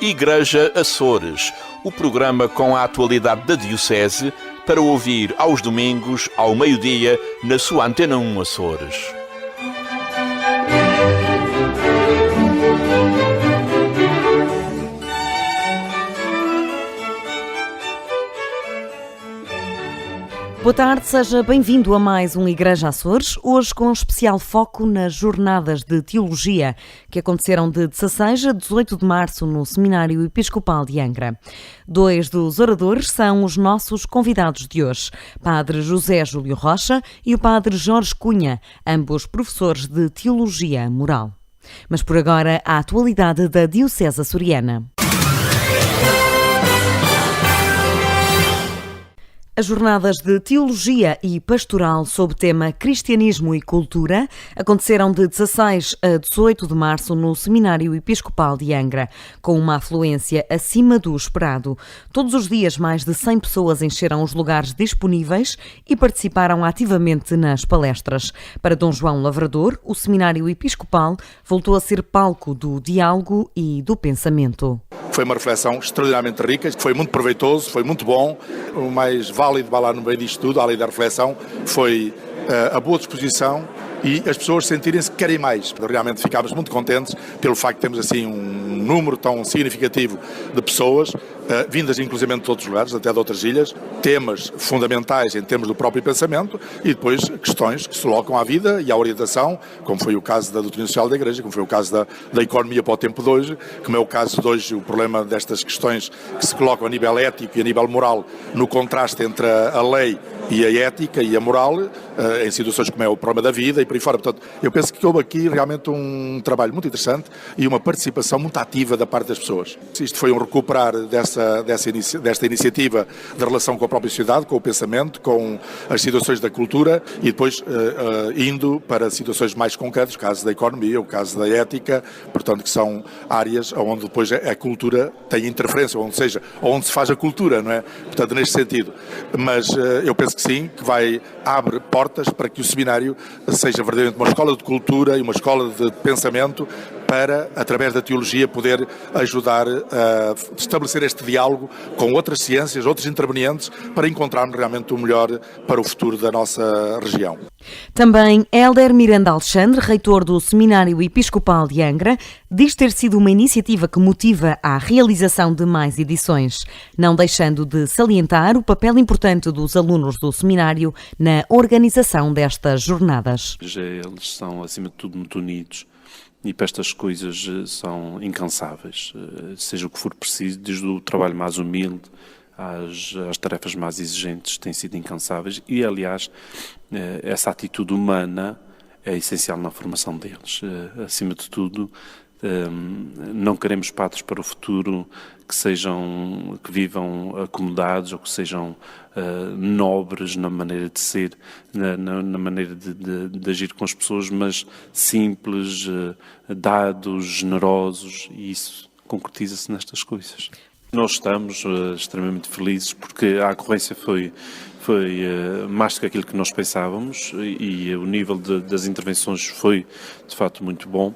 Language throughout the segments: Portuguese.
Igreja Açores, o programa com a atualidade da Diocese para ouvir aos domingos, ao meio-dia, na sua Antena 1 Açores. Boa tarde, seja bem-vindo a mais um Igreja Açores, hoje com especial foco nas Jornadas de Teologia, que aconteceram de 16 a 18 de março no Seminário Episcopal de Angra. Dois dos oradores são os nossos convidados de hoje, Padre José Júlio Rocha e o Padre Jorge Cunha, ambos professores de Teologia Moral. Mas por agora, a atualidade da Diocese Açoriana. As Jornadas de Teologia e Pastoral sob tema Cristianismo e Cultura aconteceram de 16 a 18 de março no Seminário Episcopal de Angra, com uma afluência acima do esperado. Todos os dias mais de 100 pessoas encheram os lugares disponíveis e participaram ativamente nas palestras. Para Dom João Lavrador, o Seminário Episcopal voltou a ser palco do diálogo e do pensamento. Foi uma reflexão extraordinariamente rica, foi muito proveitoso, foi muito bom. O mais válido lá no meio disto tudo, além da reflexão, foi a boa disposição e as pessoas sentirem-se que querem mais. Realmente ficámos muito contentes pelo facto de termos assim um número tão significativo de pessoas, vindas inclusive de todos os lugares, até de outras ilhas, temas fundamentais em termos do próprio pensamento e depois questões que se colocam à vida e à orientação, como foi o caso da doutrina social da Igreja, como foi o caso da economia para o tempo de hoje, como é o caso de hoje o problema destas questões que se colocam a nível ético e a nível moral, no contraste entre a lei e a ética e a moral, em situações como é o problema da vida e por aí fora. Portanto, eu penso que houve aqui realmente um trabalho muito interessante e uma participação muito ativa da parte das pessoas. Isto foi um recuperar desta iniciativa da relação com a própria sociedade, com o pensamento, com as situações da cultura e depois indo para situações mais concretas, o caso da economia, o caso da ética, portanto que são áreas onde depois a cultura tem interferência, onde se faz a cultura, não é? Portanto, neste sentido. Mas eu penso que sim, que abre portas para que o seminário seja verdadeiramente uma escola de cultura e uma escola de pensamento para, através da teologia, poder ajudar a estabelecer este diálogo com outras ciências, outros intervenientes, para encontrarmos realmente o melhor para o futuro da nossa região. Também Hélder Miranda Alexandre, reitor do Seminário Episcopal de Angra, diz ter sido uma iniciativa que motiva a realização de mais edições, não deixando de salientar o papel importante dos alunos do seminário na organização destas jornadas. Eles são, acima de tudo, muito unidos. E para estas coisas são incansáveis, seja o que for preciso, desde o trabalho mais humilde às tarefas mais exigentes, têm sido incansáveis e, aliás, essa atitude humana é essencial na formação deles. Acima de tudo, não queremos padres para o futuro que vivam acomodados ou que sejam nobres na maneira de ser, na maneira de agir com as pessoas, mas simples, dados, generosos, e isso concretiza-se nestas coisas. Nós estamos extremamente felizes porque a ocorrência foi mais do que aquilo que nós pensávamos e o nível das intervenções foi de facto muito bom.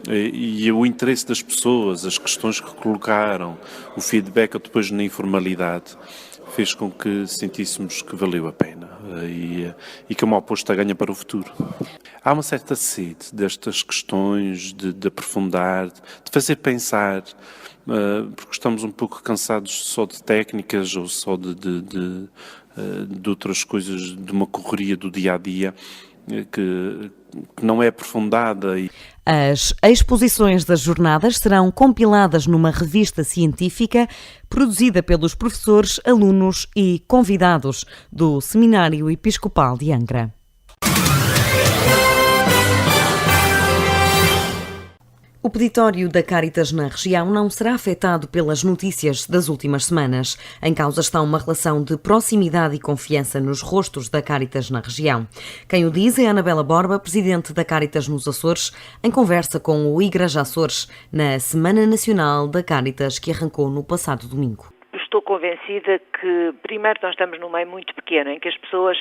E o interesse das pessoas, as questões que colocaram, o feedback depois na informalidade, fez com que sentíssemos que valeu a pena e que é uma aposta ganha para o futuro. Há uma certa sede destas questões, de aprofundar, de fazer pensar, porque estamos um pouco cansados só de técnicas ou só de outras coisas, de uma correria do dia-a-dia que não é aprofundada. As exposições das jornadas serão compiladas numa revista científica produzida pelos professores, alunos e convidados do Seminário Episcopal de Angra. O peditório da Cáritas na região não será afetado pelas notícias das últimas semanas. Em causa está uma relação de proximidade e confiança nos rostos da Cáritas na região. Quem o diz é Anabela Borba, presidente da Cáritas nos Açores, em conversa com o Igreja Açores na Semana Nacional da Cáritas, que arrancou no passado domingo. Estou convencida que, primeiro, nós estamos num meio muito pequeno, em que as pessoas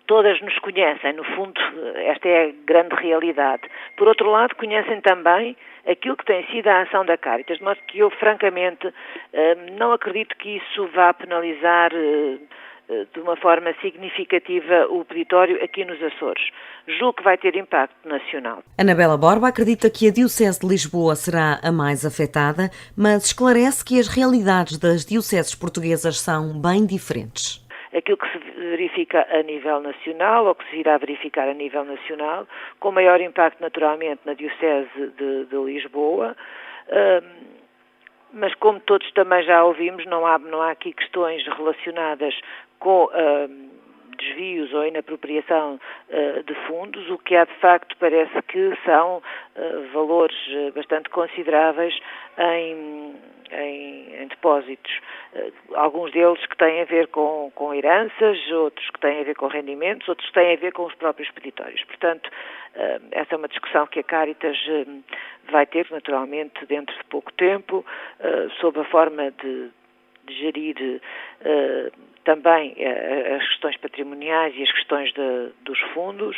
todas nos conhecem, no fundo, esta é a grande realidade. Por outro lado, conhecem também aquilo que tem sido a ação da Cáritas, de modo que eu, francamente, não acredito que isso vá penalizar de uma forma significativa o peditório aqui nos Açores. Julgo que vai ter impacto nacional. Anabela Borba acredita que a Diocese de Lisboa será a mais afetada, mas esclarece que as realidades das dioceses portuguesas são bem diferentes. Aquilo que se verifica a nível nacional, ou que se irá verificar a nível nacional, com maior impacto naturalmente na Diocese de Lisboa, mas como todos também já ouvimos, não há aqui questões relacionadas com desvios ou inapropriação de fundos. O que há de facto parece que são valores bastante consideráveis em depósitos, alguns deles que têm a ver com heranças, outros que têm a ver com rendimentos, outros que têm a ver com os próprios peditórios. Portanto, essa é uma discussão que a Cáritas vai ter naturalmente dentro de pouco tempo, sob a forma de gerir também as questões patrimoniais e as questões dos fundos.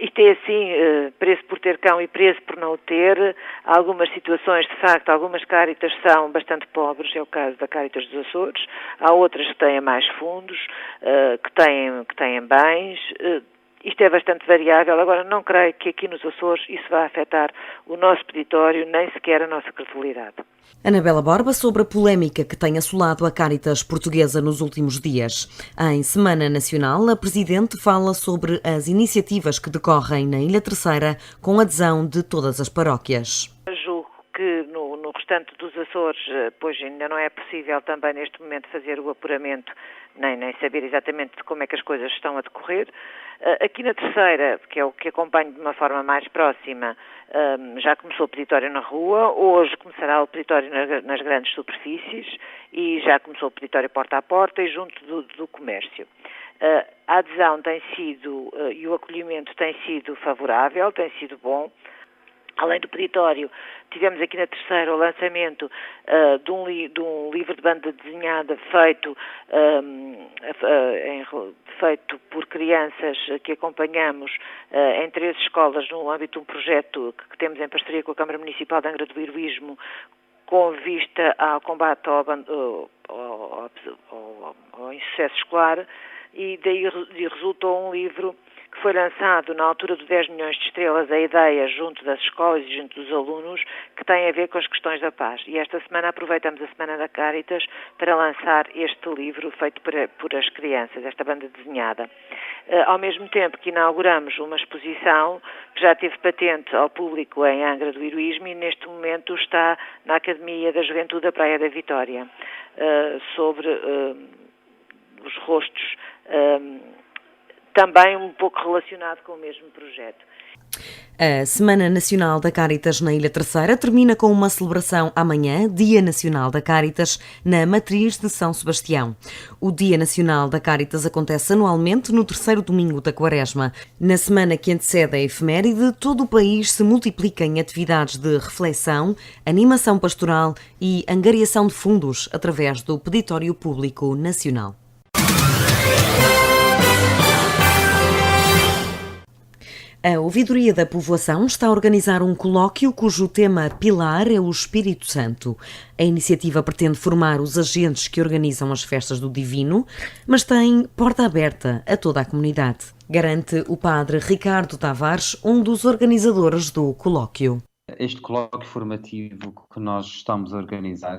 Isto é assim, preço por ter cão e preço por não o ter. Há algumas situações, de facto, algumas Cáritas são bastante pobres, é o caso da Cáritas dos Açores. Há outras que têm mais fundos, que têm bens. Isto é bastante variável. Agora, não creio que aqui nos Açores isso vá afetar o nosso peditório, nem sequer a nossa credibilidade. Anabela Borba sobre a polémica que tem assolado a Cáritas portuguesa nos últimos dias. Em Semana Nacional, a Presidente fala sobre as iniciativas que decorrem na Ilha Terceira com adesão de todas as paróquias. Julgo que no restante dos Açores, pois ainda não é possível também neste momento fazer o apuramento, nem saber exatamente como é que as coisas estão a decorrer. Aqui na Terceira, que é o que acompanho de uma forma mais próxima, já começou o peditório na rua, hoje começará o peditório nas grandes superfícies e já começou o peditório porta a porta e junto do comércio. A adesão tem sido e o acolhimento tem sido favorável, tem sido bom. Além do peditório, tivemos aqui na Terceira o lançamento de um livro de banda desenhada feito por crianças que acompanhamos em 13 escolas no âmbito de um projeto que temos em parceria com a Câmara Municipal de Angra do Heroísmo, com vista ao combate ao insucesso escolar, e daí resultou um livro que foi lançado na altura do 10 milhões de estrelas, a ideia junto das escolas e junto dos alunos, que tem a ver com as questões da paz. E esta semana aproveitamos a Semana da Cáritas para lançar este livro feito por as crianças, esta banda desenhada. Ao mesmo tempo que inauguramos uma exposição que já teve patente ao público em Angra do Heroísmo e neste momento está na Academia da Juventude da Praia da Vitória, sobre os rostos, também um pouco relacionado com o mesmo projeto. A Semana Nacional da Cáritas na Ilha Terceira termina com uma celebração amanhã, Dia Nacional da Cáritas, na Matriz de São Sebastião. O Dia Nacional da Cáritas acontece anualmente no terceiro domingo da Quaresma. Na semana que antecede a efeméride, todo o país se multiplica em atividades de reflexão, animação pastoral e angariação de fundos através do Peditório Público Nacional. A Ouvidoria da Povoação está a organizar um colóquio cujo tema pilar é o Espírito Santo. A iniciativa pretende formar os agentes que organizam as festas do Divino, mas tem porta aberta a toda a comunidade, garante o padre Ricardo Tavares, um dos organizadores do colóquio. Este colóquio formativo que nós estamos a organizar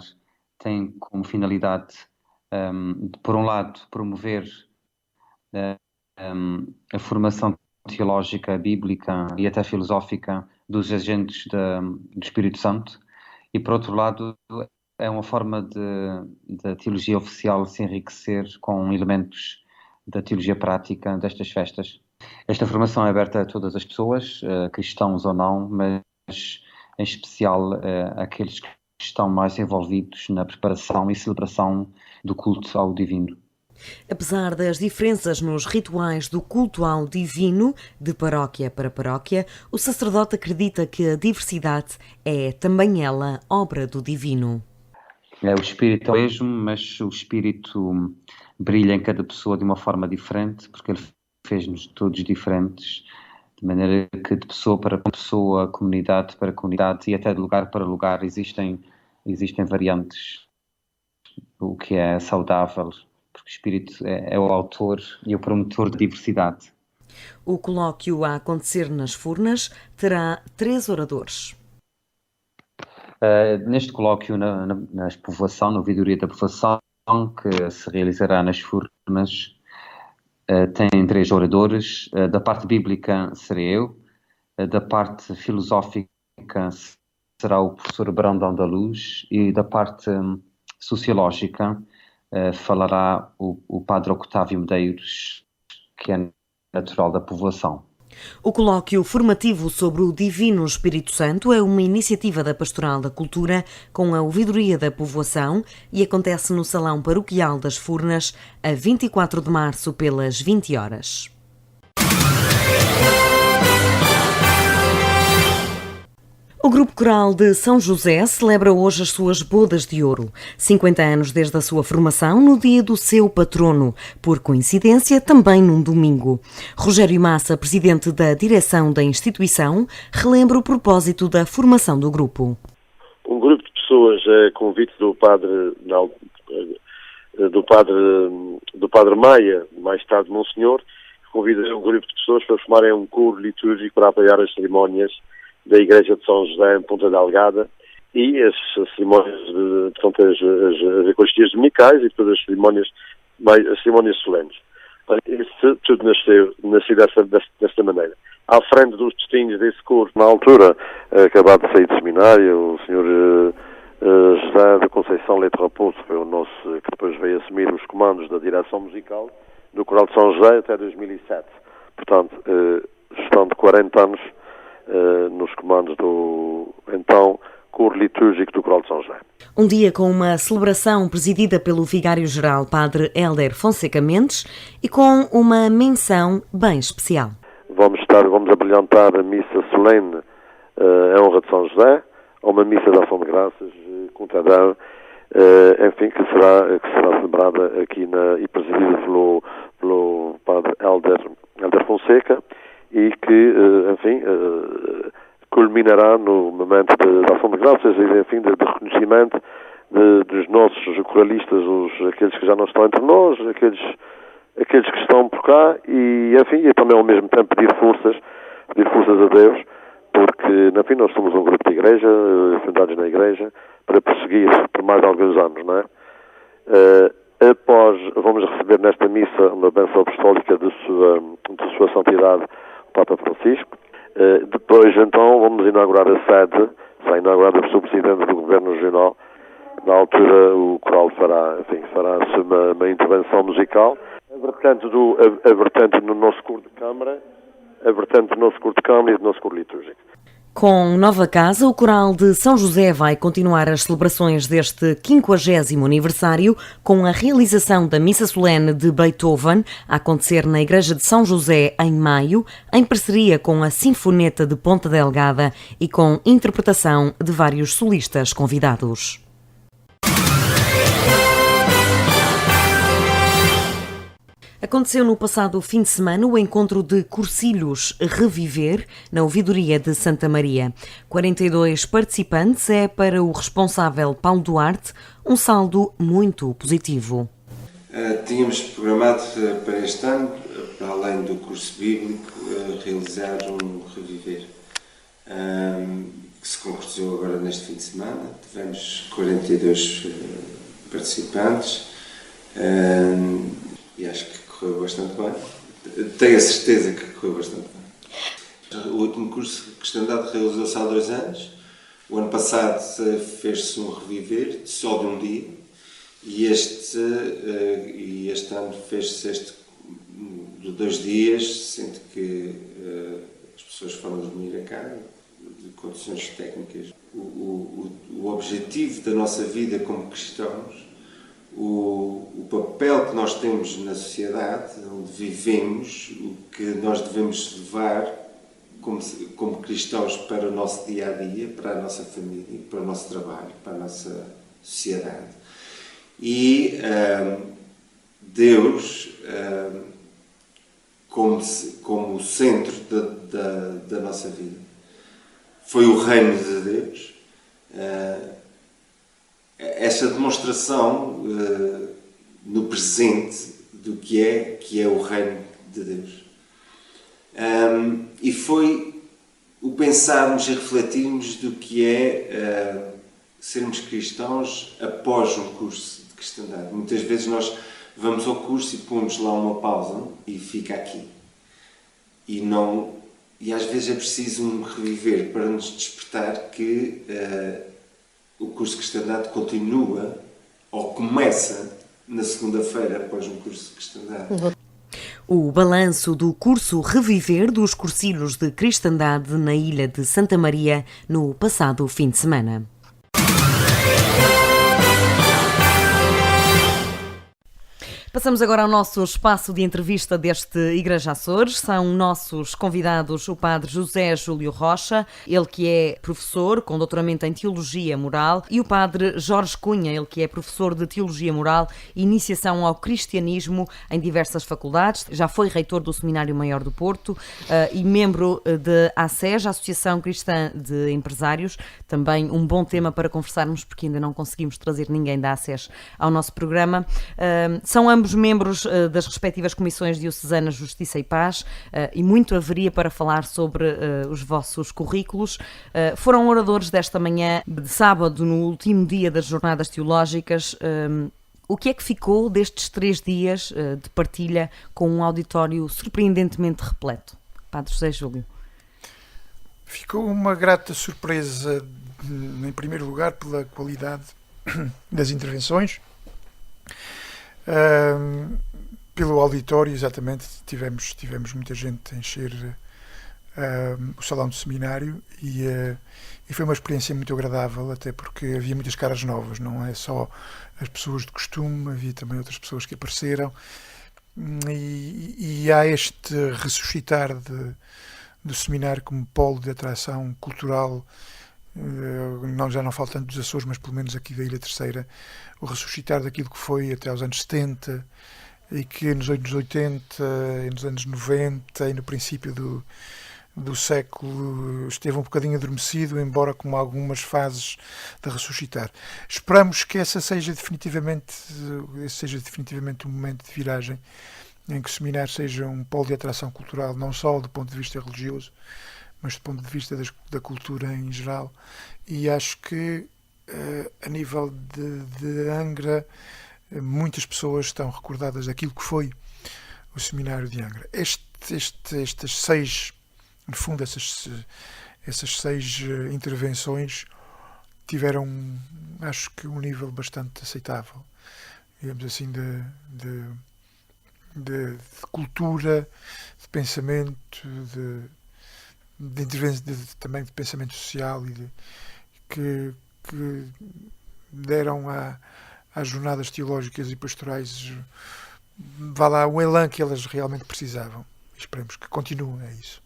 tem como finalidade, por um lado, promover a formação teológica, bíblica e até filosófica dos agentes do Espírito Santo, e por outro lado é uma forma da teologia oficial se enriquecer com elementos da teologia prática destas festas. Esta formação é aberta a todas as pessoas, cristãos ou não, mas em especial aqueles que estão mais envolvidos na preparação e celebração do culto ao divino. Apesar das diferenças nos rituais do culto ao divino, de paróquia para paróquia, o sacerdote acredita que a diversidade é também ela obra do divino. O espírito é o mesmo, mas o espírito brilha em cada pessoa de uma forma diferente, porque Ele fez-nos todos diferentes, de maneira que de pessoa para pessoa, comunidade para comunidade e até de lugar para lugar existem variantes, o que é saudável, porque o Espírito é o autor e o promotor de diversidade. O colóquio a acontecer nas Furnas terá 3 oradores. Neste colóquio na povoação, na ouvidoria da povoação, que se realizará nas Furnas, tem 3 oradores. Da parte bíblica serei eu, da parte filosófica será o professor Brandão da Luz e da parte sociológica falará o padre Octávio Medeiros, que é natural da povoação. O colóquio formativo sobre o Divino Espírito Santo é uma iniciativa da Pastoral da Cultura com a ouvidoria da povoação e acontece no Salão Paroquial das Furnas a 24 de março pelas 20 horas. O Grupo Coral de São José celebra hoje as suas bodas de ouro. 50 anos desde a sua formação, no dia do seu patrono. Por coincidência, também num domingo. Rogério Massa, presidente da direção da instituição, relembra o propósito da formação do grupo. Um grupo de pessoas, a convite do padre Maia, mais tarde Monsenhor, convida um grupo de pessoas para formarem um coro litúrgico para apoiar as cerimónias da Igreja de São José em Ponta Delgada e as cerimónias, portanto, as Eucaristias dominicais e todas as cerimónias solenes. Isso tudo nasceu desta maneira. À frente dos destinos desse coro, na altura, acabado de sair do seminário, o Sr. José da Conceição Leite Raposo foi o nosso, que depois veio assumir os comandos da direção musical do Coral de São José até 2007. Portanto, estando 40 anos nos comandos do, então, coro litúrgico do Coral de São José. Um dia com uma celebração presidida pelo Vigário-Geral Padre Hélder Fonseca Mendes e com uma menção bem especial. Vamos abrilhantar a missa solene em honra de São José, uma missa de ação de graças com Tadão, enfim, que será celebrada aqui e presidida pelo Padre Hélder Fonseca, e que, enfim, culminará no momento de ação de graças e, enfim, de reconhecimento dos nossos coralistas, aqueles que já não estão entre nós, aqueles que estão por cá e, enfim, e também ao mesmo tempo pedir forças a Deus, porque, enfim, nós somos um grupo de igreja, fundados na igreja, para prosseguir por mais alguns anos, não é? Vamos receber nesta missa uma bênção apostólica de sua santidade, Papa Francisco. Depois, então, vamos inaugurar a sede, será inaugurada pelo Presidente do Governo Regional. Na altura, o coral fará-se uma intervenção musical. A vertente no nosso coro de câmara, e do nosso coro litúrgico. Com nova casa, o Coral de São José vai continuar as celebrações deste 50º aniversário com a realização da Missa Solene de Beethoven, a acontecer na Igreja de São José em maio, em parceria com a Sinfoneta de Ponta Delgada e com interpretação de vários solistas convidados. Aconteceu no passado fim de semana o encontro de Cursilhos Reviver, na ouvidoria de Santa Maria. 42 participantes é, para o responsável Paulo Duarte, um saldo muito positivo. Tínhamos programado para este ano, para além do curso bíblico, realizar um Reviver, que se concretizou agora neste fim de semana. Tivemos 42 participantes e acho que correu bastante bem. Tenho a certeza que correu bastante bem. O último curso que Cristandade realizou-se há 2 anos. O ano passado fez-se um Reviver só de um dia e este ano fez-se este de 2 dias, sendo que as pessoas foram dormir a casa de condições técnicas. O objetivo da nossa vida como cristãos, o papel que nós temos na sociedade, onde vivemos, o que nós devemos levar como cristãos para o nosso dia-a-dia, para a nossa família, para o nosso trabalho, para a nossa sociedade. E Deus como o centro da nossa vida. Foi o reino de Deus. Esta demonstração no presente do que é o reino de Deus. E foi o pensarmos e refletirmos do que é sermos cristãos após um curso de cristandade. Muitas vezes nós vamos ao curso e pomos lá uma pausa e fica aqui. E às vezes é preciso um reviver para nos despertar que o curso de cristandade continua ou começa na segunda-feira após um curso de cristandade. O balanço do curso Reviver dos cursilhos de cristandade na ilha de Santa Maria no passado fim de semana. Passamos agora ao nosso espaço de entrevista deste Igreja Açores. São nossos convidados o padre José Júlio Rocha, ele que é professor com doutoramento em Teologia Moral, e o padre Jorge Cunha, ele que é professor de Teologia Moral e Iniciação ao Cristianismo em diversas faculdades. Já foi reitor do Seminário Maior do Porto e membro de ACES, a Associação Cristã de Empresários. Também um bom tema para conversarmos, porque ainda não conseguimos trazer ninguém da ACES ao nosso programa. São ambos membros das respectivas comissões diocesanas Justiça e Paz e muito haveria para falar sobre os vossos currículos. Foram oradores desta manhã de sábado, no último dia das Jornadas Teológicas. O que é que ficou destes 3 dias de partilha com um auditório surpreendentemente repleto? Padre José Júlio. Ficou uma grata surpresa, em primeiro lugar, pela qualidade das intervenções. Pelo auditório, exatamente, tivemos muita gente a encher o salão do seminário e foi uma experiência muito agradável, até porque havia muitas caras novas, não é só as pessoas de costume, havia também outras pessoas que apareceram e há este ressuscitar do seminário como polo de atração cultural. Já não falo tanto dos Açores, mas pelo menos aqui da Ilha Terceira, o ressuscitar daquilo que foi até aos anos 70 e que nos anos 80 e nos anos 90 e no princípio do século esteve um bocadinho adormecido, embora com algumas fases de ressuscitar. Esperamos que esse seja definitivamente um momento de viragem em que o seminário seja um polo de atração cultural, não só do ponto de vista religioso, mas do ponto de vista da cultura em geral. E acho que a nível de Angra muitas pessoas estão recordadas daquilo que foi o seminário de Angra. Estas 6, no fundo, essas 6 intervenções tiveram, acho que, um nível bastante aceitável, digamos assim, de cultura, de pensamento, também de pensamento social e que deram às jornadas teológicas e pastorais o elan que elas realmente precisavam. Esperemos que continue, é isso.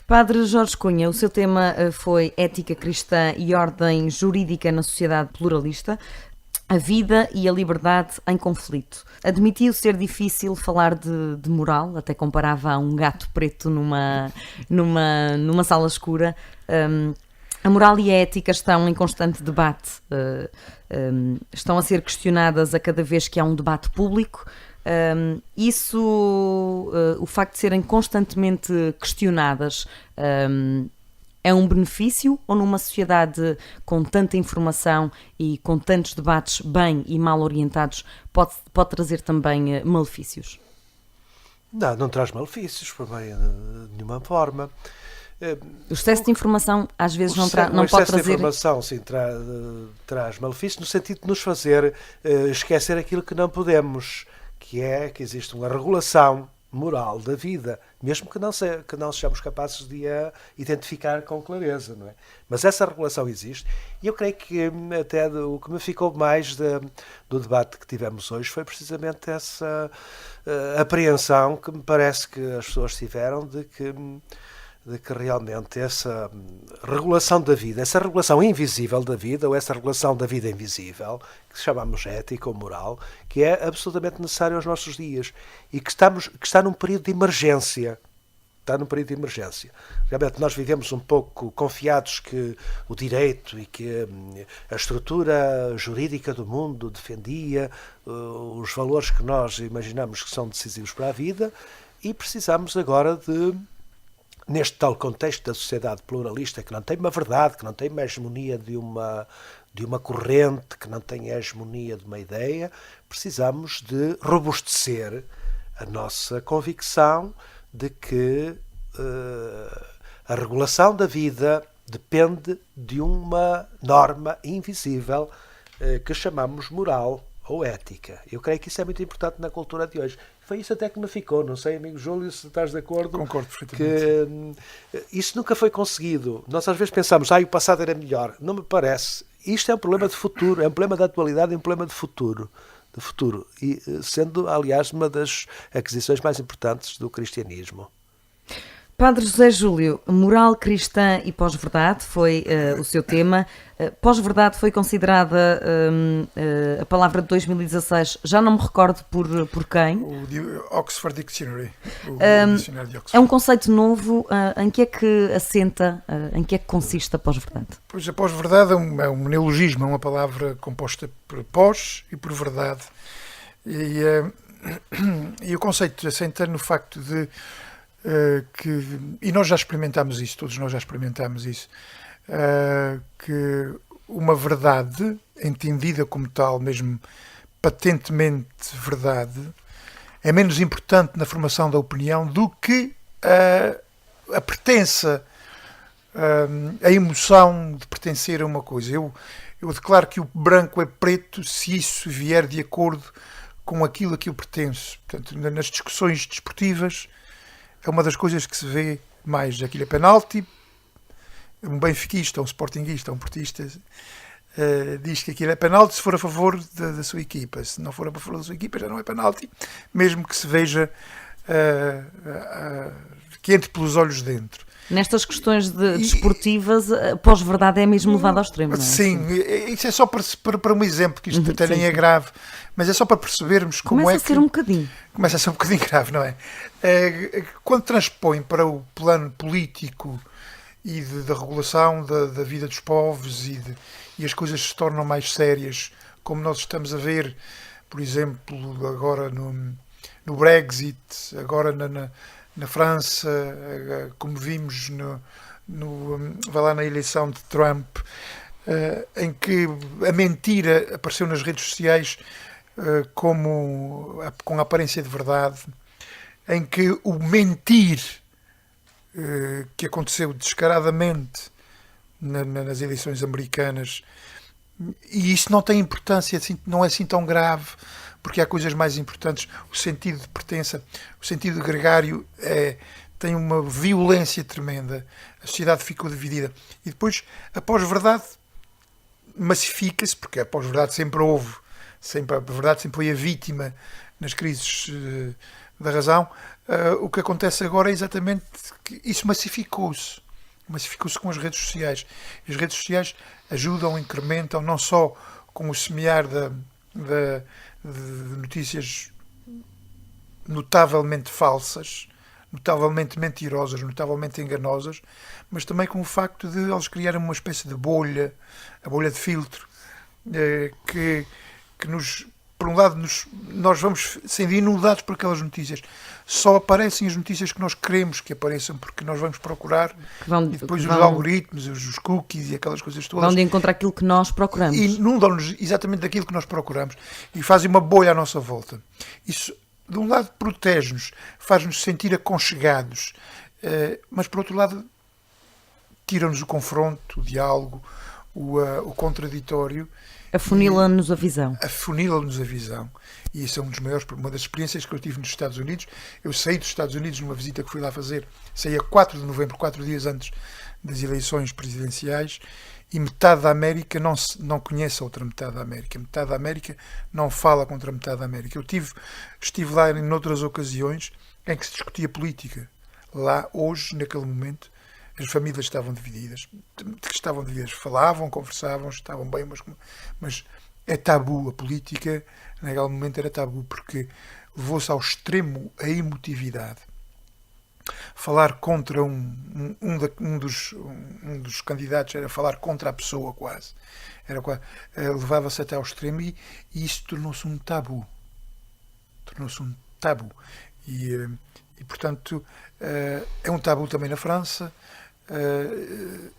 Padre Jorge Cunha, o seu tema foi Ética Cristã e Ordem Jurídica na Sociedade Pluralista. A vida e a liberdade em conflito. Admitiu ser difícil falar de moral, até comparava a um gato preto numa sala escura. A moral e a ética estão em constante debate, estão a ser questionadas a cada vez que há um debate público. O facto de serem constantemente questionadas, é um benefício, ou numa sociedade com tanta informação e com tantos debates bem e mal orientados pode trazer também malefícios? Não traz malefícios, por bem, de nenhuma forma. O excesso de informação às vezes não pode trazer... O excesso de informação, sim, traz malefícios no sentido de nos fazer esquecer aquilo que não podemos, que existe uma regulação moral da vida, mesmo que não sejamos capazes de a identificar com clareza, não é? Mas essa regulação existe e eu creio que até o que me ficou mais do debate que tivemos hoje foi precisamente essa apreensão que me parece que as pessoas tiveram de que de que realmente essa regulação da vida, essa regulação invisível da vida, ou essa regulação da vida invisível, que chamamos ética ou moral, que é absolutamente necessária aos nossos dias e que está num período de emergência. Está num período de emergência. Realmente nós vivemos um pouco confiados que o direito e que a estrutura jurídica do mundo defendia os valores que nós imaginamos que são decisivos para a vida, e precisamos agora de, neste tal contexto da sociedade pluralista, que não tem uma verdade, que não tem uma hegemonia de uma corrente, que não tem a hegemonia de uma ideia, precisamos de robustecer a nossa convicção de que a regulação da vida depende de uma norma invisível que chamamos moral ou ética. Eu creio que isso é muito importante na cultura de hoje. Foi isso até que me ficou. Não sei, amigo Júlio, se estás de acordo. Concordo perfeitamente. Que isso nunca foi conseguido. Nós às vezes pensamos, o passado era melhor. Não me parece. Isto é um problema de futuro, é um problema de atualidade, é um problema de futuro. E sendo, aliás, uma das aquisições mais importantes do cristianismo. Padre José Júlio, moral cristã e pós-verdade foi o seu tema. Pós-verdade foi considerada a palavra de 2016, já não me recordo por quem. O Oxford Dictionary. O dicionário de Oxford. É um conceito novo. Em que é que assenta, em que é que consiste a pós-verdade? Pois a pós-verdade é um neologismo, é uma palavra composta por pós e por verdade. E o conceito assenta no facto de e nós já experimentámos isso, todos nós já experimentámos isso, que uma verdade, entendida como tal, mesmo patentemente verdade, é menos importante na formação da opinião do que a pertença, a emoção de pertencer a uma coisa. Eu declaro que o branco é preto se isso vier de acordo com aquilo a que eu pertenço. Portanto, nas discussões desportivas, é uma das coisas que se vê mais. Aquilo é penalti. Um benfiquista, um sportinguista, um portista diz que aquilo é penalti se for a favor da sua equipa. Se não for a favor da sua equipa, já não é penalti, mesmo que se veja que entre pelos olhos dentro. Nestas questões desportivas, a pós-verdade é mesmo levada ao extremo, não é? Sim, isso é só para um exemplo, que isto até nem é grave, mas é só para percebermos como começa a ser um bocadinho. Começa a ser um bocadinho grave, não é? Quando transpõe para o plano político e da regulação da vida dos povos e as coisas se tornam mais sérias, como nós estamos a ver, por exemplo, agora no Brexit, agora na França, como vimos vai lá na eleição de Trump, em que a mentira apareceu nas redes sociais com a aparência de verdade, em que o mentir que aconteceu descaradamente nas eleições americanas, e isso não tem importância, não é assim tão grave, porque há coisas mais importantes. O sentido de pertença, o sentido gregário tem uma violência tremenda. A sociedade ficou dividida. E depois, a pós-verdade massifica-se, porque a pós-verdade sempre houve, a verdade sempre foi a vítima nas crises da razão. O que acontece agora é exatamente que isso massificou-se com as redes sociais. E as redes sociais ajudam, incrementam, não só com o semear de notícias notavelmente falsas, notavelmente mentirosas, notavelmente enganosas, mas também com o facto de eles criarem uma espécie de bolha, a bolha de filtro, que nos, por um lado, nós vamos sendo inundados por aquelas notícias. Só aparecem as notícias que nós queremos que apareçam, porque nós vamos procurar, e depois os algoritmos, os cookies e aquelas coisas todas vão de encontrar aquilo que nós procuramos. E inundam-nos exatamente daquilo que nós procuramos e fazem uma bolha à nossa volta. Isso, de um lado, protege-nos, faz-nos sentir aconchegados, mas, por outro lado, tira-nos o confronto, o diálogo, o contraditório. Afunila-nos a visão. Afunila-nos a visão. E isso é uma das experiências que eu tive nos Estados Unidos. Eu saí dos Estados Unidos numa visita que fui lá fazer. Saí a 4 de novembro, 4 dias antes das eleições presidenciais, e metade da América não conhece a outra metade da América. Metade da América não fala contra a metade da América. Eu estive lá em outras ocasiões em que se discutia política. Lá, hoje, naquele momento, as famílias estavam divididas, falavam, conversavam, estavam bem, mas é tabu. A política, naquele momento, era tabu, porque levou-se ao extremo a emotividade. Falar contra um dos candidatos era falar contra a pessoa, quase. Levava-se até ao extremo e isso tornou-se um tabu. E portanto, é um tabu também na França.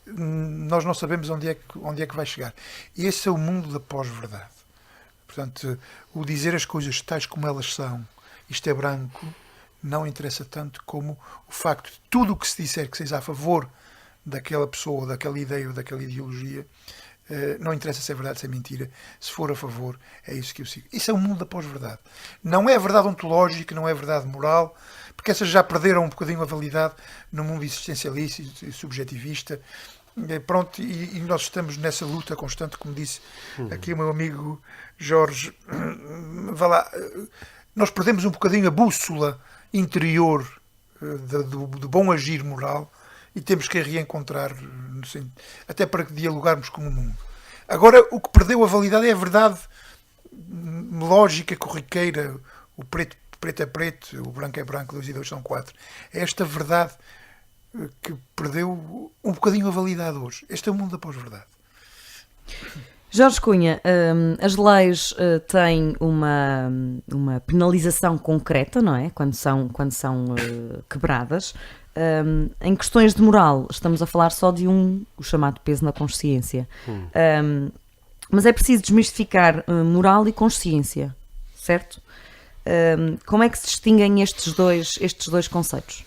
Nós não sabemos onde é que vai chegar. E esse é o mundo da pós-verdade. Portanto, o dizer as coisas tais como elas são, isto é branco, não interessa tanto como o facto de tudo o que se disser que seja a favor daquela pessoa, ou daquela ideia ou daquela ideologia, não interessa se é verdade, se é mentira. Se for a favor, é isso que eu sigo. Isso é o mundo da pós-verdade. Não é verdade ontológica, não é verdade moral, porque essas já perderam um bocadinho a validade no mundo existencialista e subjetivista. Pronto, e nós estamos nessa luta constante, como disse aqui o meu amigo Jorge. Vá lá, nós perdemos um bocadinho a bússola interior do bom agir moral e temos que a reencontrar, até para dialogarmos com o mundo. Agora, o que perdeu a validade é a verdade lógica, corriqueira, o preto é preto, o branco é branco, 2 e 2 são 4. É esta verdade que perdeu um bocadinho a validade hoje. Este é o mundo da pós-verdade. Jorge Cunha, as leis têm uma penalização concreta, não é? Quando são quebradas. Em questões de moral, estamos a falar só de o chamado peso na consciência. Mas é preciso desmistificar moral e consciência, certo? Como é que se distinguem estes dois conceitos?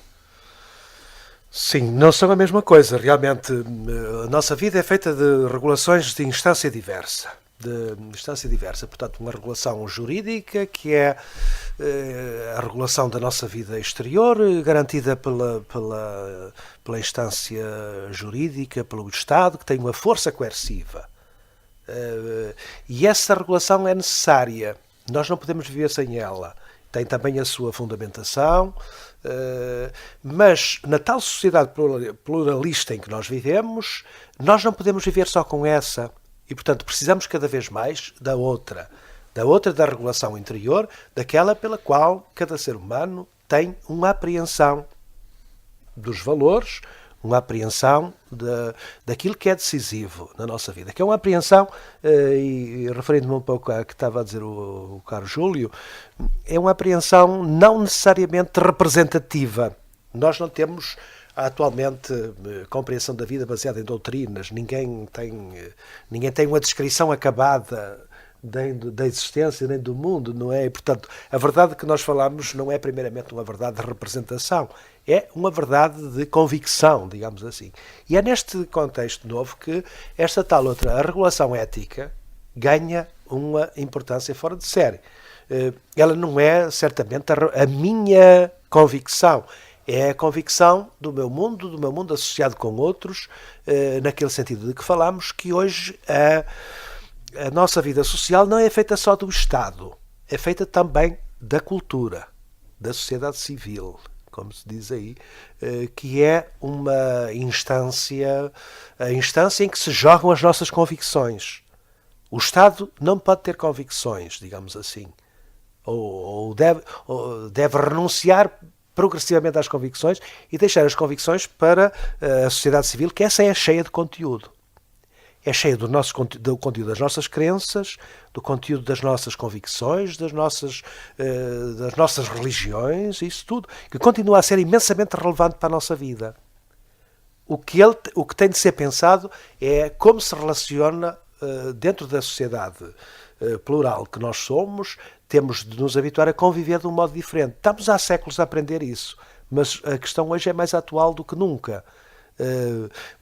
Sim, não são a mesma coisa. Realmente, a nossa vida é feita de regulações de instância diversa. Portanto, uma regulação jurídica, que é a regulação da nossa vida exterior, garantida pela instância jurídica, pelo Estado, que tem uma força coerciva. E essa regulação é necessária. Nós não podemos viver sem ela. Tem também a sua fundamentação, mas na tal sociedade pluralista em que nós vivemos, nós não podemos viver só com essa. E, portanto, precisamos cada vez mais da outra da regulação interior, daquela pela qual cada ser humano tem uma apreensão dos valores, uma apreensão daquilo que é decisivo na nossa vida, que é uma apreensão, e referindo-me um pouco ao que estava a dizer o caro Júlio, é uma apreensão não necessariamente representativa. Nós não temos atualmente compreensão da vida baseada em doutrinas, ninguém tem uma descrição acabada da existência nem do mundo, não é? E, portanto, a verdade que nós falamos não é primeiramente uma verdade de representação, é uma verdade de convicção, digamos assim. E é neste contexto novo que esta tal outra, a regulação ética, ganha uma importância fora de série. Ela não é certamente a minha convicção, é a convicção do meu mundo associado com outros, naquele sentido de que falamos, que hoje a nossa vida social não é feita só do Estado, é feita também da cultura, da sociedade civil, como se diz aí, que é uma instância, a instância em que se jogam as nossas convicções. O Estado não pode ter convicções, digamos assim, ou deve renunciar progressivamente às convicções e deixar as convicções para a sociedade civil, que essa é cheia de conteúdo. É cheia do conteúdo das nossas crenças, do conteúdo das nossas convicções, das nossas religiões, isso tudo, que continua a ser imensamente relevante para a nossa vida. O que tem de ser pensado é como se relaciona dentro da sociedade plural que nós somos. Temos de nos habituar a conviver de um modo diferente. Estamos há séculos a aprender isso, mas a questão hoje é mais atual do que nunca.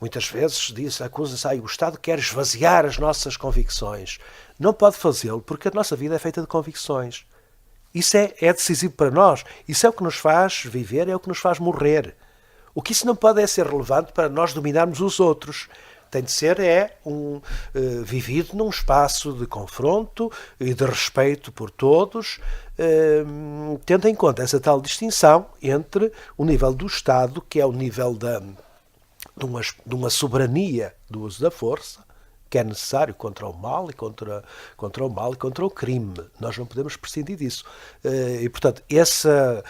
Muitas vezes acusa-se o Estado quer esvaziar as nossas convicções. Não pode fazê-lo, porque a nossa vida é feita de convicções. Isso é decisivo para nós. Isso é o que nos faz viver, é o que nos faz morrer. O que isso não pode é ser relevante para nós dominarmos os outros. Tem de ser vivido num espaço de confronto e de respeito por todos, tendo em conta essa tal distinção entre o nível do Estado, que é o nível de uma soberania do uso da força, que é necessário contra o mal e contra o crime. Nós não podemos prescindir disso. E, portanto, essa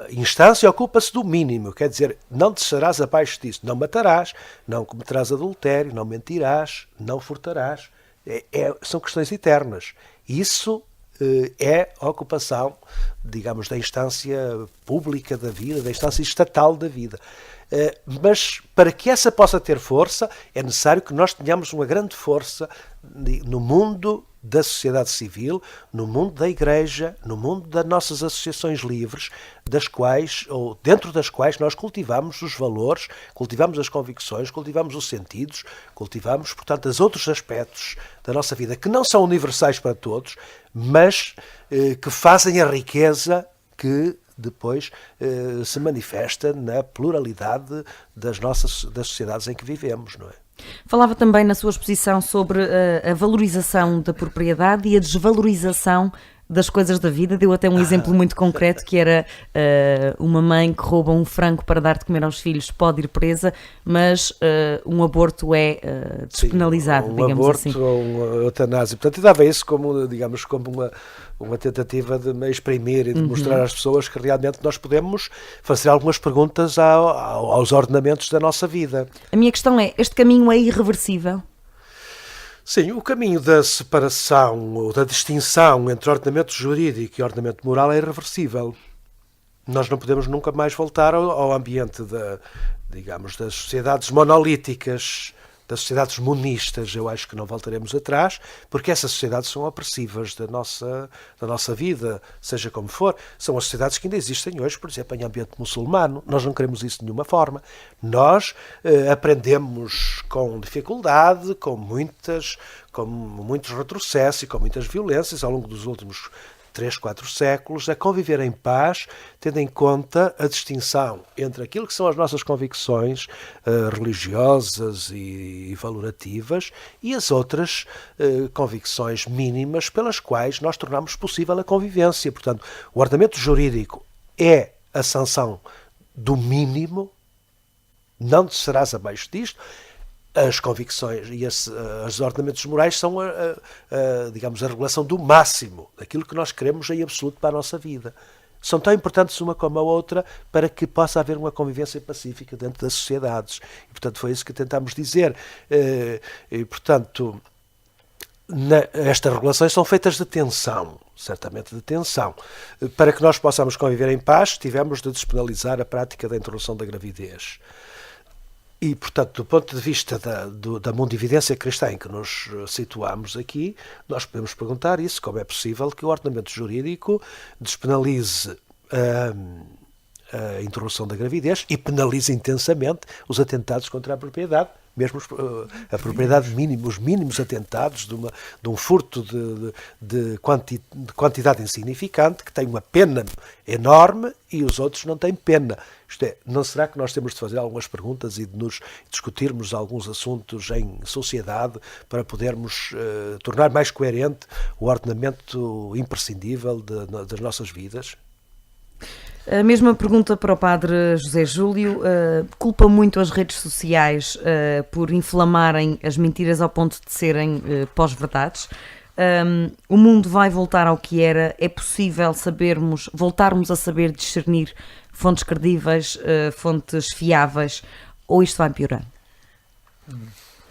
instância ocupa-se do mínimo, quer dizer, não descerás abaixo disso, não matarás, não cometerás adultério, não mentirás, não furtarás. São questões eternas. Isso é a ocupação, digamos, da instância pública da vida, da instância estatal da vida. Mas para que essa possa ter força, é necessário que nós tenhamos uma grande força no mundo da sociedade civil, no mundo da Igreja, no mundo das nossas associações livres, das quais, ou dentro das quais nós cultivamos os valores, cultivamos as convicções, cultivamos os sentidos, cultivamos, portanto, os outros aspectos da nossa vida, que não são universais para todos, mas que fazem a riqueza que depois se manifesta na pluralidade das sociedades em que vivemos, não é? Falava também na sua exposição sobre a valorização da propriedade e a desvalorização das coisas da vida. Deu até um exemplo muito concreto, que era uma mãe que rouba um frango para dar de comer aos filhos, pode ir presa, mas um aborto é despenalizado, digamos assim. Um aborto ou uma eutanásia. Portanto, eu dava isso como, digamos, como uma tentativa de me exprimir e de mostrar às pessoas que realmente nós podemos fazer algumas perguntas aos ordenamentos da nossa vida. A minha questão é, este caminho é irreversível? Sim, o caminho da separação ou da distinção entre ordenamento jurídico e ordenamento moral é irreversível. Nós não podemos nunca mais voltar ao ambiente das sociedades monolíticas, das sociedades monistas. Eu acho que não voltaremos atrás, porque essas sociedades são opressivas da nossa vida, seja como for. São as sociedades que ainda existem hoje, por exemplo, em ambiente muçulmano. Nós não queremos isso de nenhuma forma. Nós aprendemos com dificuldade, com muitos retrocessos e com muitas violências ao longo dos últimos 3, 4 séculos, a conviver em paz, tendo em conta a distinção entre aquilo que são as nossas convicções religiosas e valorativas e as outras convicções mínimas pelas quais nós tornamos possível a convivência. Portanto, o ordenamento jurídico é a sanção do mínimo, não serás abaixo disto. As convicções e os ordenamentos morais são, digamos, a regulação do máximo, daquilo que nós queremos em absoluto para a nossa vida. São tão importantes uma como a outra para que possa haver uma convivência pacífica dentro das sociedades. E, portanto, foi isso que tentámos dizer. E, portanto, estas regulações são feitas de tensão, certamente de tensão. Para que nós possamos conviver em paz, tivemos de despenalizar a prática da interrupção da gravidez. E, portanto, do ponto de vista da mundividência cristã em que nos situamos aqui, nós podemos perguntar isso, como é possível que o ordenamento jurídico despenalize a interrupção da gravidez e penalize intensamente os atentados contra a propriedade, mesmo a propriedade mínima, os mínimos atentados de um furto de quantidade insignificante, que tem uma pena enorme e os outros não têm pena. Isto é, não será que nós temos de fazer algumas perguntas e de nos discutirmos alguns assuntos em sociedade para podermos tornar mais coerente o ordenamento imprescindível das nossas vidas? A mesma pergunta para o Padre José Júlio. Culpa muito as redes sociais por inflamarem as mentiras ao ponto de serem pós-verdades. O mundo vai voltar ao que era? É possível voltarmos a saber discernir fontes credíveis, fontes fiáveis, ou isto vai piorar?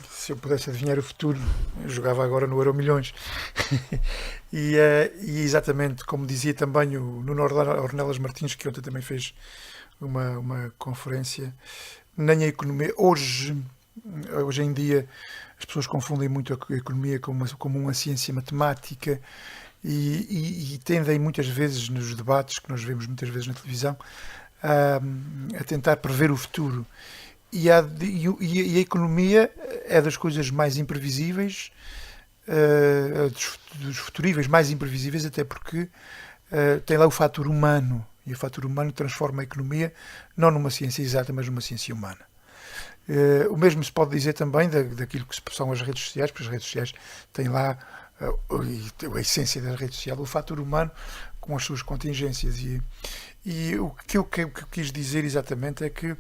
Se eu pudesse adivinhar o futuro, eu jogava agora no Euromilhões. E exatamente, como dizia também o Nuno Ornelas Martins, que ontem também fez uma conferência, nem a economia... Hoje em dia, as pessoas confundem muito a economia como uma ciência matemática e tendem muitas vezes nos debates, que nós vemos muitas vezes na televisão, a tentar prever o futuro. E a economia é das coisas mais imprevisíveis, dos futuríveis mais imprevisíveis, até porque tem lá o fator humano, e o fator humano transforma a economia não numa ciência exata, mas numa ciência humana. O mesmo se pode dizer também daquilo que são as redes sociais, porque as redes sociais têm lá a essência da rede social, o fator humano com as suas contingências. E o que eu quis dizer exatamente é que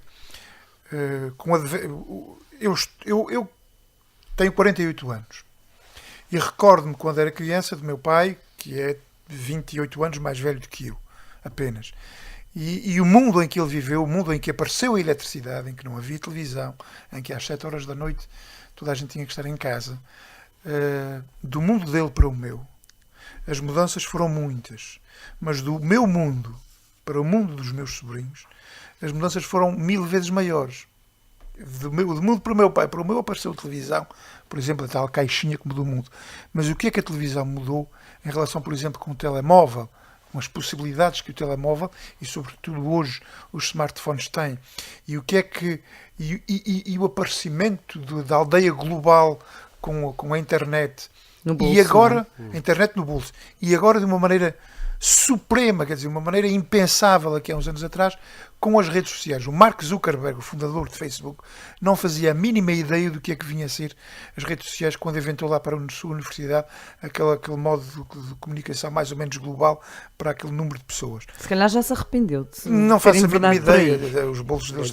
eu tenho 48 anos e recordo-me quando era criança do meu pai, que é 28 anos mais velho do que eu, apenas. E o mundo em que ele viveu, o mundo em que apareceu a eletricidade, em que não havia televisão, em que às 7 horas da noite toda a gente tinha que estar em casa, do mundo dele para o meu, as mudanças foram muitas, mas do meu mundo para o mundo dos meus sobrinhos, as mudanças foram 1000 vezes maiores. Do mundo para o meu pai, para o meu apareceu a televisão, por exemplo, a tal caixinha que mudou o mundo. Mas o que é que a televisão mudou em relação, por exemplo, com o telemóvel, com as possibilidades que o telemóvel e, sobretudo, hoje os smartphones têm? E o que é que e o aparecimento da aldeia global com a internet no bolso, e agora a internet no bolso e agora de uma maneira suprema, quer dizer, uma maneira impensável aqui há uns anos atrás, com as redes sociais. O Mark Zuckerberg, o fundador de Facebook, não fazia a mínima ideia do que é que vinha a ser as redes sociais quando inventou lá para a sua universidade aquele modo de comunicação mais ou menos global para aquele número de pessoas. Se calhar já se arrependeu de não faço a mínima ideia. ideia. Os bolsos dele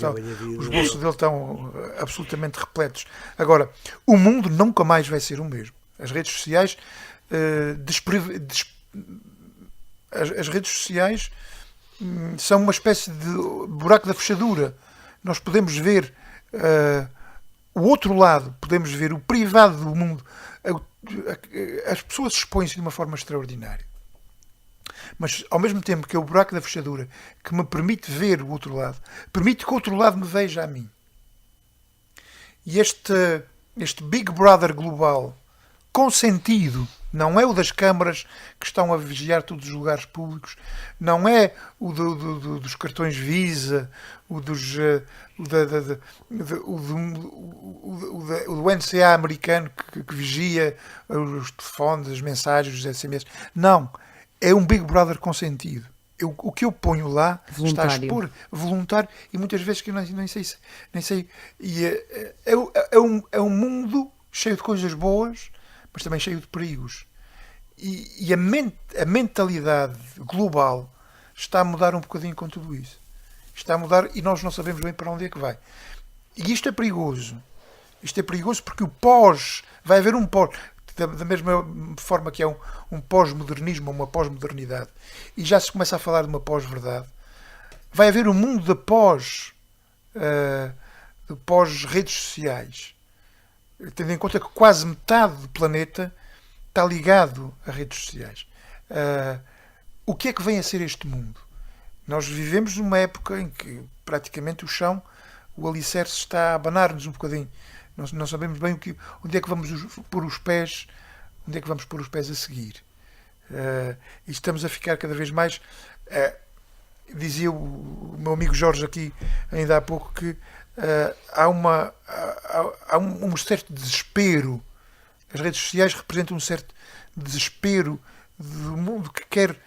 estão absolutamente repletos. Agora, o mundo nunca mais vai ser o mesmo. As redes sociais as redes sociais são uma espécie de buraco da fechadura. Nós podemos ver o outro lado, podemos ver o privado do mundo. As pessoas expõem-se de uma forma extraordinária. Mas, ao mesmo tempo que é o buraco da fechadura que me permite ver o outro lado, permite que o outro lado me veja a mim. E este Big Brother global, consentido, não é o das câmaras que estão a vigiar todos os lugares públicos, não é o dos cartões Visa, o do NCA americano que vigia os telefones, as mensagens, os SMS. Não, é um Big Brother consentido. O que eu ponho lá está a expor voluntário e muitas vezes que eu nem sei. E é um mundo cheio de coisas boas, mas também cheio de perigos. E a mentalidade global está a mudar um bocadinho com tudo isso. Está a mudar e nós não sabemos bem para onde é que vai. E isto é perigoso. Isto é perigoso porque vai haver um pós, da mesma forma que é um pós-modernismo, uma pós-modernidade, e já se começa a falar de uma pós-verdade. Vai haver um mundo de pós-redes sociais, tendo em conta que quase metade do planeta está ligado a redes sociais. O que é que vem a ser este mundo? Nós vivemos numa época em que praticamente o alicerce está a abanar-nos um bocadinho. Nós não sabemos bem onde é que vamos pôr os pés, a seguir. E estamos a ficar cada vez mais... dizia o meu amigo Jorge aqui ainda há pouco que há um certo desespero. As redes sociais representam um certo desespero do mundo que quer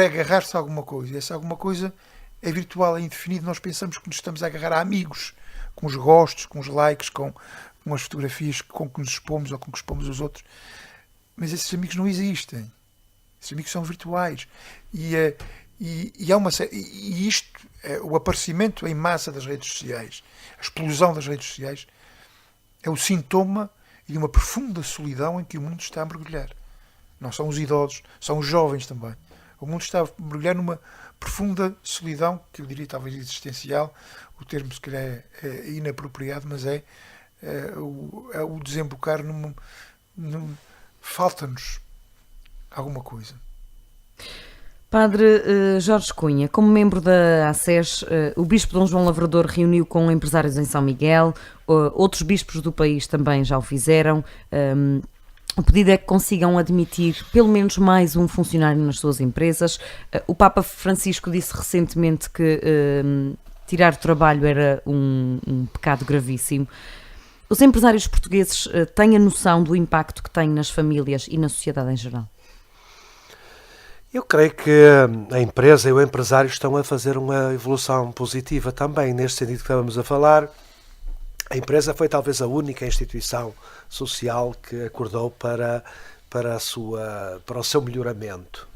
agarrar-se a alguma coisa. E essa alguma coisa é virtual, é indefinido. Nós pensamos que nos estamos a agarrar a amigos, com os gostos, com os likes, com as fotografias com que nos expomos ou com que expomos os outros. Mas esses amigos não existem. Esses amigos são virtuais. O aparecimento em massa das redes sociais, a explosão das redes sociais, é o sintoma de uma profunda solidão em que o mundo está a mergulhar. Não são os idosos, são os jovens também. O mundo está a mergulhar numa profunda solidão, que eu diria talvez existencial. O termo se calhar é inapropriado, mas é o desembocar falta-nos alguma coisa. Padre Jorge Cunha, como membro da ACES, o Bispo Dom João Lavrador reuniu com empresários em São Miguel, outros bispos do país também já o fizeram. O pedido é que consigam admitir pelo menos mais um funcionário nas suas empresas. O Papa Francisco disse recentemente que tirar o trabalho era um pecado gravíssimo. Os empresários portugueses têm a noção do impacto que têm nas famílias e na sociedade em geral? Eu creio que a empresa e o empresário estão a fazer uma evolução positiva também, neste sentido que estávamos a falar. A empresa foi talvez a única instituição social que acordou para o seu melhoramento.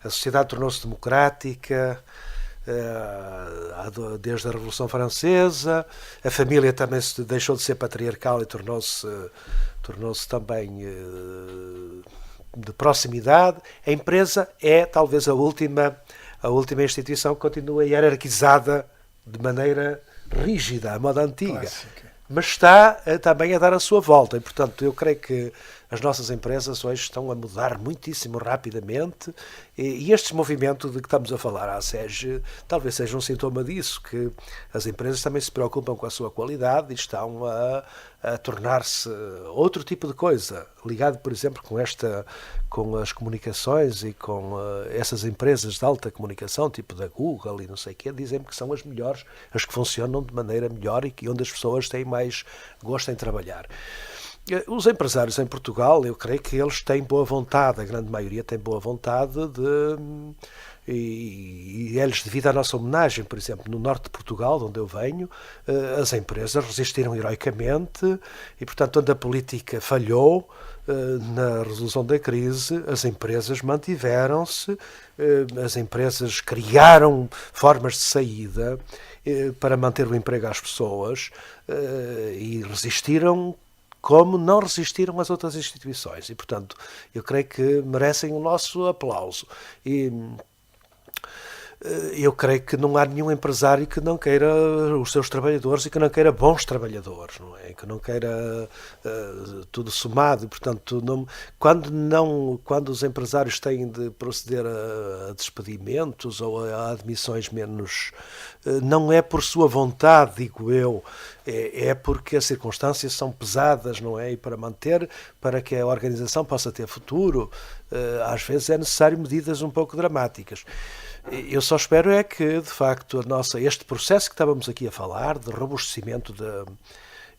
A sociedade tornou-se democrática, desde a Revolução Francesa. A família também deixou de ser patriarcal e tornou-se também de proximidade. A empresa é talvez a última instituição que continua hierarquizada de maneira rígida, à moda antiga. Clássica. Mas está também a dar a sua volta e, portanto, eu creio que as nossas empresas hoje estão a mudar muitíssimo rapidamente e este movimento de que estamos a falar, a SEG, talvez seja um sintoma disso, que as empresas também se preocupam com a sua qualidade e estão a tornar-se outro tipo de coisa, ligado, por exemplo, com as comunicações e com essas empresas de alta comunicação, tipo da Google e não sei o quê, dizem-me que são as melhores, as que funcionam de maneira melhor e que onde as pessoas têm mais gosto em trabalhar. Os empresários em Portugal, eu creio que eles têm boa vontade, a grande maioria tem boa vontade e é-lhes devido à nossa homenagem. Por exemplo, no norte de Portugal, de onde eu venho, as empresas resistiram heroicamente e, portanto, onde a política falhou na resolução da crise, as empresas mantiveram-se, as empresas criaram formas de saída para manter o emprego às pessoas e resistiram como não resistiram as outras instituições. E, portanto, eu creio que merecem o nosso aplauso. E eu creio que não há nenhum empresário que não queira os seus trabalhadores e que não queira bons trabalhadores, não é? Que não queira tudo somado. Portanto, quando os empresários têm de proceder a despedimentos ou a admissões menos... não é por sua vontade, digo eu, é porque as circunstâncias são pesadas, não é? E para que a organização possa ter futuro, às vezes é necessário medidas um pouco dramáticas. Eu só espero é que, de facto, este processo que estávamos aqui a falar, de robustecimento,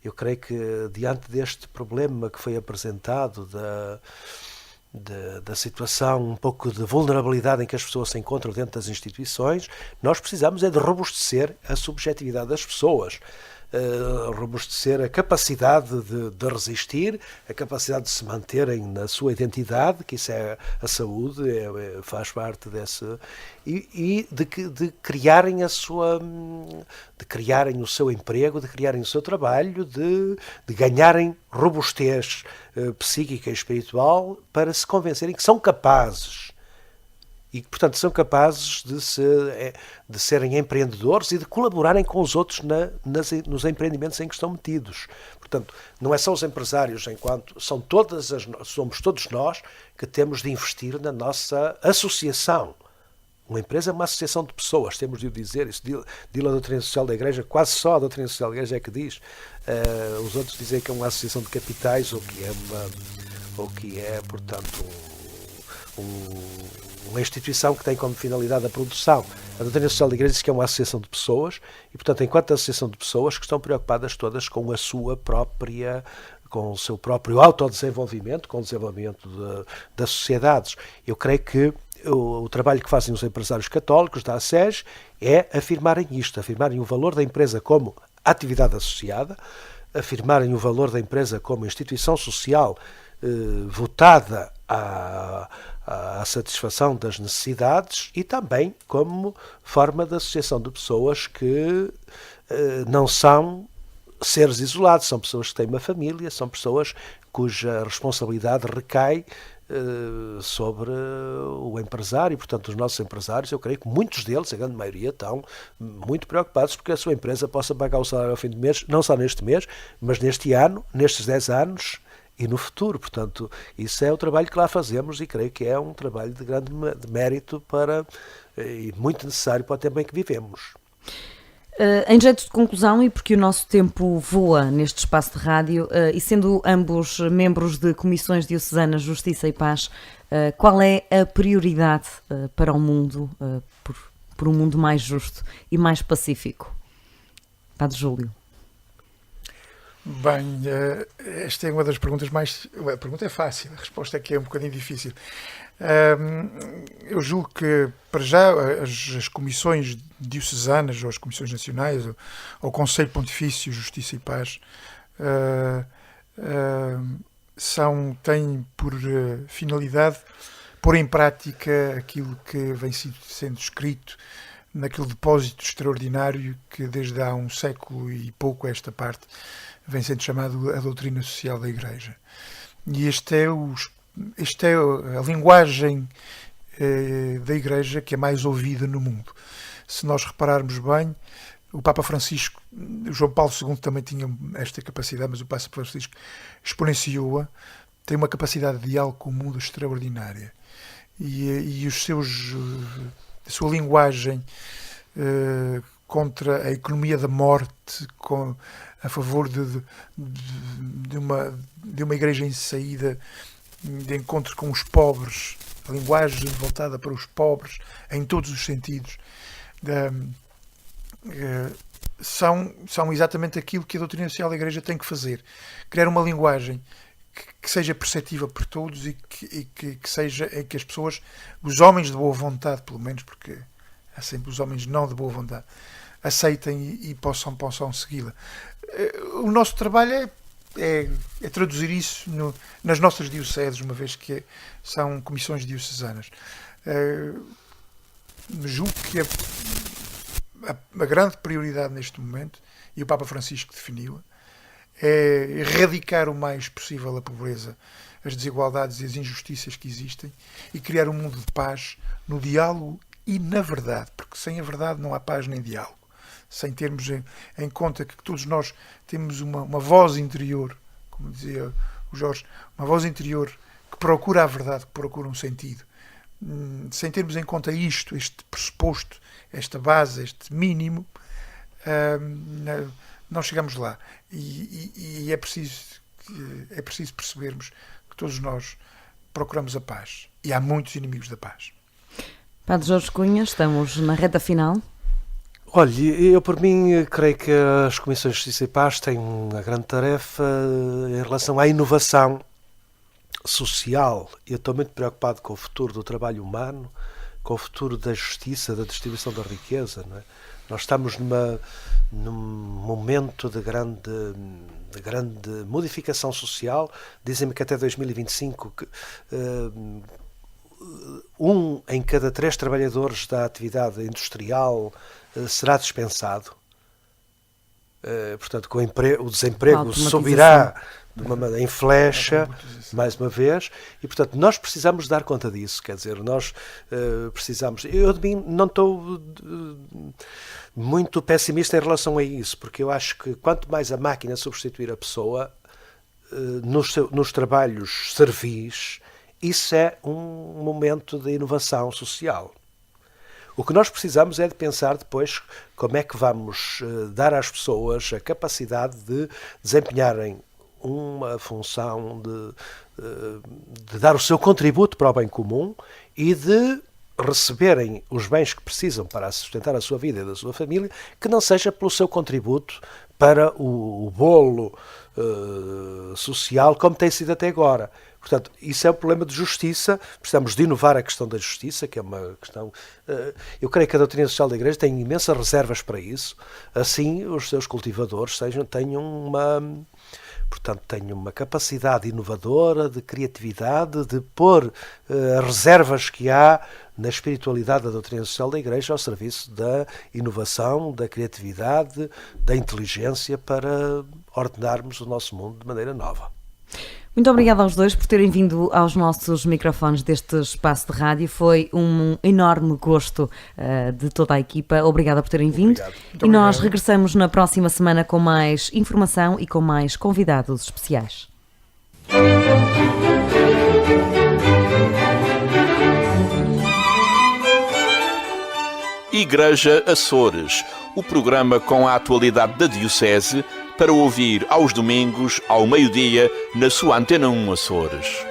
eu creio que diante deste problema que foi apresentado, da situação um pouco de vulnerabilidade em que as pessoas se encontram dentro das instituições, nós precisamos é de robustecer a subjetividade das pessoas, robustecer a capacidade de resistir, a capacidade de se manterem na sua identidade, que isso é a saúde, faz parte dessa, e de criarem de criarem o seu emprego, de criarem o seu trabalho, de ganharem robustez psíquica e espiritual para se convencerem que são capazes e que, portanto, são capazes de serem empreendedores e de colaborarem com os outros nos empreendimentos em que estão metidos. Portanto, não é só os empresários, somos todos nós que temos de investir na nossa associação. Uma empresa é uma associação de pessoas, temos de o dizer, isso diz a doutrina social da Igreja, quase só a doutrina social da Igreja é que diz. Os outros dizem que é uma associação de capitais ou que é, portanto, uma instituição que tem como finalidade a produção. A doutrina social da Igreja diz que é uma associação de pessoas e, portanto, enquanto associação de pessoas que estão preocupadas todas com o seu próprio autodesenvolvimento, com o desenvolvimento das sociedades. Eu creio que o trabalho que fazem os empresários católicos da SEG é afirmarem isto, afirmarem o valor da empresa como atividade associada, afirmarem o valor da empresa como instituição social votada à satisfação das necessidades e também como forma de associação de pessoas que não são seres isolados, são pessoas que têm uma família, são pessoas cuja responsabilidade recai sobre o empresário. Portanto, os nossos empresários, eu creio que muitos deles, a grande maioria, estão muito preocupados porque a sua empresa possa pagar o salário ao fim do mês, não só neste mês, mas neste ano, nestes 10 anos e no futuro. Portanto, isso é o trabalho que lá fazemos e creio que é um trabalho de grande mérito e muito necessário para o tempo em que vivemos. Em jeito de conclusão, e porque o nosso tempo voa neste espaço de rádio, e sendo ambos membros de comissões diocesanas Justiça e Paz, qual é a prioridade para o mundo, por um mundo mais justo e mais pacífico? Padre Júlio. Bem, esta é uma das perguntas mais... A pergunta é fácil, a resposta é que é um bocadinho difícil. Eu julgo que, para já, as comissões diocesanas, ou as comissões nacionais, ou o Conselho Pontifício Justiça e Paz, têm por finalidade pôr em prática aquilo que vem sendo escrito naquele depósito extraordinário que desde há um século e pouco a esta parte vem sendo chamado a doutrina social da Igreja. E esta é a linguagem da Igreja que é mais ouvida no mundo. Se nós repararmos bem, o Papa Francisco, o João Paulo II também tinha esta capacidade, mas o Papa Francisco exponenciou-a, tem uma capacidade de diálogo com o mundo extraordinária. E a sua linguagem contra a economia da morte, a favor de uma igreja em saída, de encontro com os pobres, a linguagem voltada para os pobres, em todos os sentidos, são exatamente aquilo que a doutrina social da Igreja tem que fazer. Criar uma linguagem que seja perceptível por todos e que as pessoas, os homens de boa vontade, pelo menos, porque há sempre os homens não de boa vontade, aceitem e possam segui-la. O nosso trabalho é traduzir isso nas nossas dioceses, uma vez que são comissões diocesanas. Julgo que a grande prioridade neste momento, e o Papa Francisco definiu-a, é erradicar o mais possível a pobreza, as desigualdades e as injustiças que existem e criar um mundo de paz no diálogo e na verdade, porque sem a verdade não há paz nem diálogo. Sem termos em conta que todos nós temos uma voz interior, como dizia o Jorge, uma voz interior que procura a verdade, que procura um sentido. Sem termos em conta isto, este pressuposto, esta base, este mínimo, não chegamos lá. E é preciso percebermos que todos nós procuramos a paz. E há muitos inimigos da paz. Padre Jorge Cunha, estamos na reta final. Olha, eu por mim creio que as Comissões de Justiça e Paz têm uma grande tarefa em relação à inovação social. Eu estou muito preocupado com o futuro do trabalho humano, com o futuro da justiça, da distribuição da riqueza, não é? Nós estamos num momento de grande modificação social. Dizem-me que até 2025 um em cada 3 trabalhadores da atividade industrial será dispensado. Portanto, o desemprego subirá em flecha, mais uma vez, e portanto nós precisamos dar conta disso, quer dizer, nós precisamos... Eu de mim não estou muito pessimista em relação a isso, porque eu acho que quanto mais a máquina substituir a pessoa nos trabalhos servis, isso é um momento de inovação social. O que nós precisamos é de pensar depois como é que vamos dar às pessoas a capacidade de desempenharem uma função, de dar o seu contributo para o bem comum e de receberem os bens que precisam para sustentar a sua vida e da sua família, que não seja pelo seu contributo para o bolo social como tem sido até agora. Portanto, isso é um problema de justiça. Precisamos de inovar a questão da justiça, que é uma questão... Eu creio que a doutrina social da Igreja tem imensas reservas para isso. Assim, os seus cultivadores tenham uma capacidade inovadora, de criatividade, de pôr as reservas que há na espiritualidade da doutrina social da Igreja ao serviço da inovação, da criatividade, da inteligência para ordenarmos o nosso mundo de maneira nova. Muito obrigada aos dois por terem vindo aos nossos microfones deste espaço de rádio. Foi um enorme gosto de toda a equipa. Obrigada por terem vindo. E nós regressamos na próxima semana com mais informação e com mais convidados especiais. Igreja Açores, o programa com a atualidade da Diocese, para ouvir aos domingos, ao meio-dia, na sua Antena 1 Açores.